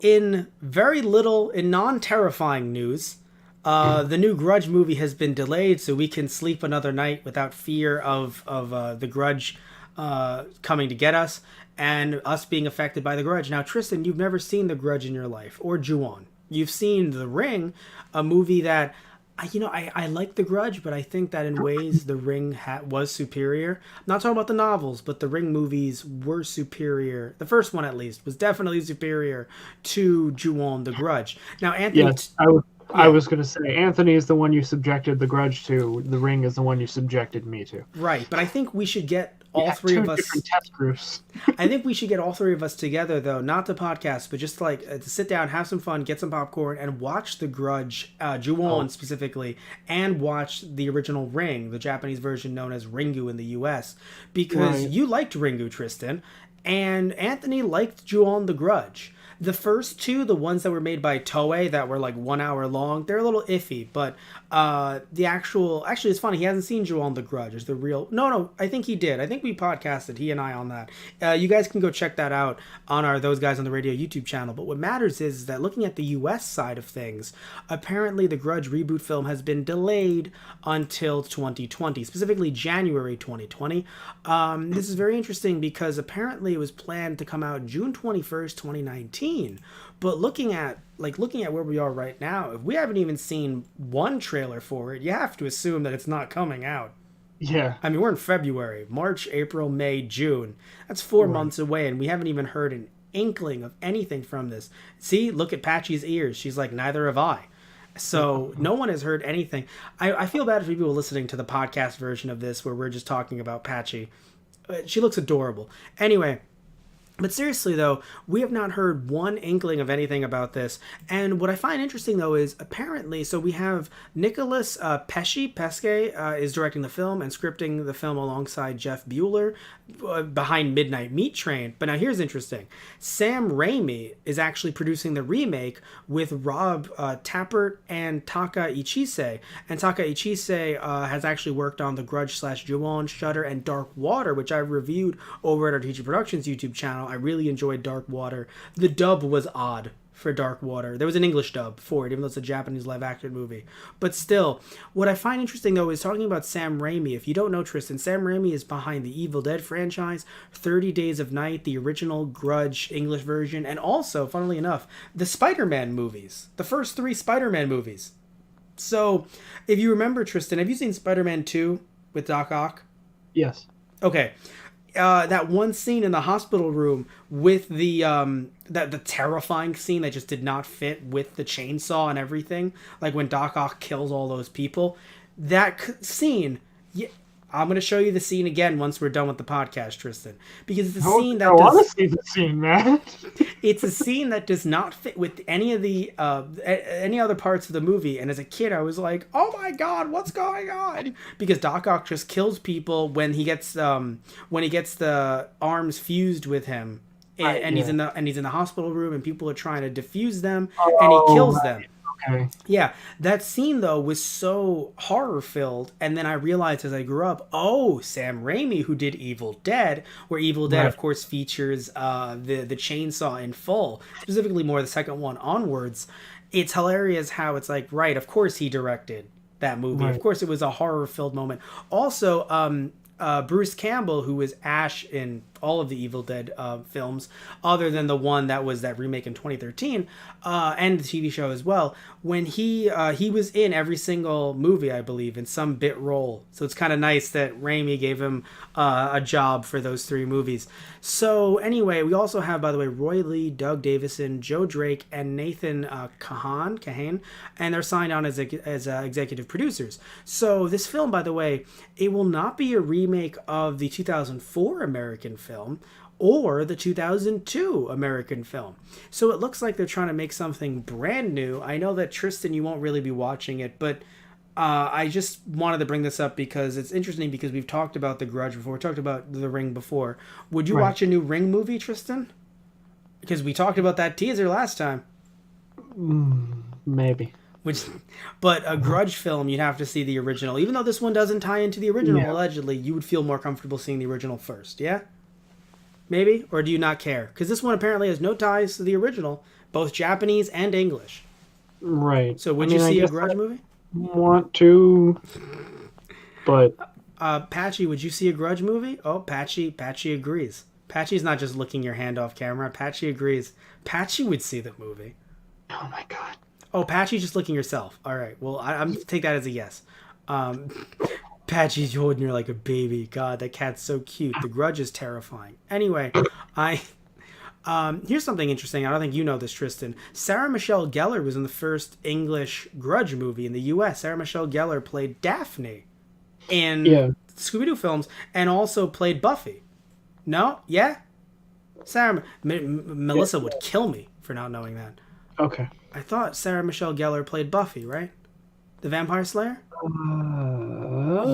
In very little, in non-terrifying news, the new Grudge movie has been delayed, so we can sleep another night without fear of the Grudge coming to get us and us being affected by the Grudge. Now, Tristan, you've never seen the Grudge in your life, or Ju-on. You've seen The Ring, a movie that I like The Grudge, but I think that in ways The Ring was superior. I'm not talking about the novels, but the Ring movies were superior. The first one, at least, was definitely superior to Ju-on The Grudge. Now, Anthony, Yes, I yeah, was going to say Anthony is the one you subjected the Grudge to. The Ring is the one you subjected me to. right. But I think we should get We all have three two of us. different test groups. I think we should get all three of us together, though, not to podcast, but just to sit down, have some fun, get some popcorn, and watch The Grudge, Oh, Ju-on specifically, and watch the original Ring, the Japanese version known as Ringu in the U.S. Because right. you liked Ringu, Tristan, and Anthony liked Ju-on The Grudge. The first two, the ones that were made by Toei that were like 1 hour long, they're a little iffy. But actually, it's funny. He hasn't seen Ju-on The Grudge. Is the real? No, I think he did. I think we podcasted he and I on that. You guys can go check that out on our Those Guys on the Radio YouTube channel. But what matters is that looking at the U.S. side of things, apparently the Grudge reboot film has been delayed until 2020, specifically January 2020. This is very interesting because apparently it was planned to come out June 21st, 2019. But looking at where we are right now, if we haven't even seen one trailer for it, you have to assume that it's not coming out. Yeah. I mean, we're in February, March, April, May, June. That's 4 months Right. away, and we haven't even heard an inkling of anything from this. See, look at Patchy's ears. She's like, neither have I. So no one has heard anything. I feel bad for people listening to the podcast version of this where we're just talking about Patchy. She looks adorable. Anyway, but seriously, though, we have not heard one inkling of anything about this. And what I find interesting, though, is apparently, so we have Nicholas Pesce is directing the film and scripting the film alongside Jeff Bueller behind Midnight Meat Train. But now here's interesting. Sam Raimi is actually producing the remake with Rob Tappert and Taka Ichise. And Taka Ichise has actually worked on The Grudge / Ju-on, Shutter, and Dark Water, which I reviewed over at our Teacher Productions YouTube channel. I really enjoyed Dark Water. The dub was odd for Dark Water. There was an English dub for it, even though it's a Japanese live action movie. But still, what I find interesting though is talking about Sam Raimi. If you don't know Tristan, Sam Raimi is behind the Evil Dead franchise, 30 Days of Night, the original Grudge English version, and also, funnily enough, the Spider-Man movies. The first three Spider-Man movies. So, if you remember, Tristan, have you seen Spider-Man 2 with Doc Ock? Yes. Okay, that one scene in the hospital room with the terrifying scene that just did not fit with the chainsaw and everything, like when Doc Ock kills all those people. That scene, yeah, I'm gonna show you the scene again once we're done with the podcast, Tristan, because it's a scene I that want does to see the scene, man. it's a scene that does not fit with any of the any other parts of the movie. And as a kid, I was like, "Oh my god, what's going on?" Because Doc Ock just kills people when he gets the arms fused with him, and Yeah. he's in the hospital room, and people are trying to defuse them, and he Oh, kills them. right. Okay. Yeah, that scene though was so horror filled, and then I realized as I grew up, oh, Sam Raimi, who did Evil Dead, where Evil Dead, Right. of course, features the chainsaw in full, specifically more the second one onwards. It's hilarious how it's like, right, of course he directed that movie. Of Right. course, it was a horror filled moment. Also, Bruce Campbell, who was Ash in all of the Evil Dead films, other than the one that was that remake in 2013, and the TV show as well. When he was in every single movie, I believe, in some bit role. So it's kind of nice that Raimi gave him a job for those three movies. So anyway, we also have, by the way, Roy Lee, Doug Davison, Joe Drake, and Nathan Kahane, and they're signed on as executive producers. So this film, by the way, it will not be a remake of the 2004 American film or the 2002 American film. So it looks like they're trying to make something brand new. I know that Tristan, you won't really be watching it, but I just wanted to bring this up because it's interesting because we've talked about The Grudge before. We talked about The Ring before. Would you Right. watch a new Ring movie, Tristan? Because we talked about that teaser last time. Maybe. Which, but a Grudge film, you'd have to see the original. Even though this one doesn't tie into the original, Yeah. allegedly, you would feel more comfortable seeing the original first. Yeah, maybe, or do you not care? Because this one apparently has no ties to the original, both Japanese and English. Right. So would you see a Grudge movie? Want to, but Patchy, would you see a Grudge movie? Oh, Patchy agrees. Patchy's not just licking your hand off camera. Patchy agrees. Patchy would see the movie. oh my god. Oh, Patchy's just licking yourself. All right. Well, I'm take that as a yes. Patchy's holding her like a baby. God, that cat's so cute. The Grudge is terrifying. Anyway, here's something interesting. I don't think you know this, Tristan. Sarah Michelle Gellar was in the first English Grudge movie in the U.S. Sarah Michelle Gellar played Daphne in Scooby-Doo films and also played Buffy. No? Yeah? Melissa would kill me for not knowing that. Okay. I thought Sarah Michelle Gellar played Buffy, right? The Vampire Slayer?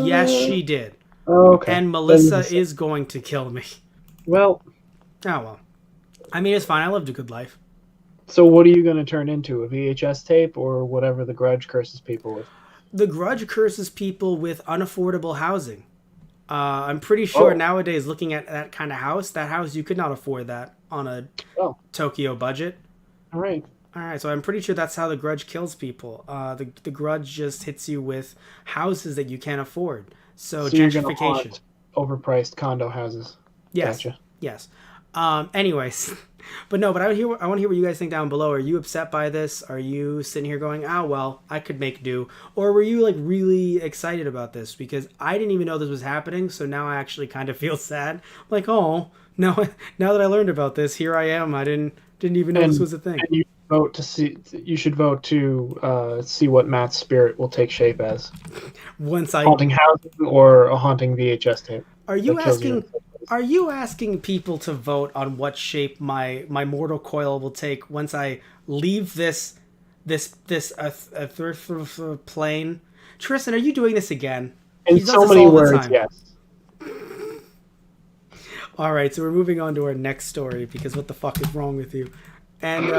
Yes, she did. Okay. And Melissa is going to kill me. Well. Oh, well. I mean, it's fine. I lived a good life. So what are you going to turn into? A VHS tape or whatever the Grudge curses people with? The Grudge curses people with unaffordable housing. I'm pretty sure nowadays, looking at that kind of house, you could not afford that on a Tokyo budget. All right. So I'm pretty sure that's how the Grudge kills people. The Grudge just hits you with houses that you can't afford. So gentrification. Overpriced condo houses. Yes. Gotcha. Yes. Anyways, but I want to hear what you guys think down below. Are you upset by this? Are you sitting here going, "Oh well, I could make do," or were you like really excited about this? Because I didn't even know this was happening, so now I actually kind of feel sad. I'm like, oh, now that I learned about this, here I am. I didn't even know this was a thing. And you should vote to see what Matt's spirit will take shape as. Haunting housing or a haunting VHS tape. Are you asking people to vote on what shape my mortal coil will take once I leave this plane? Tristan, are you doing this again? In so many words, yes. All right, so we're moving on to our next story because what the fuck is wrong with you? And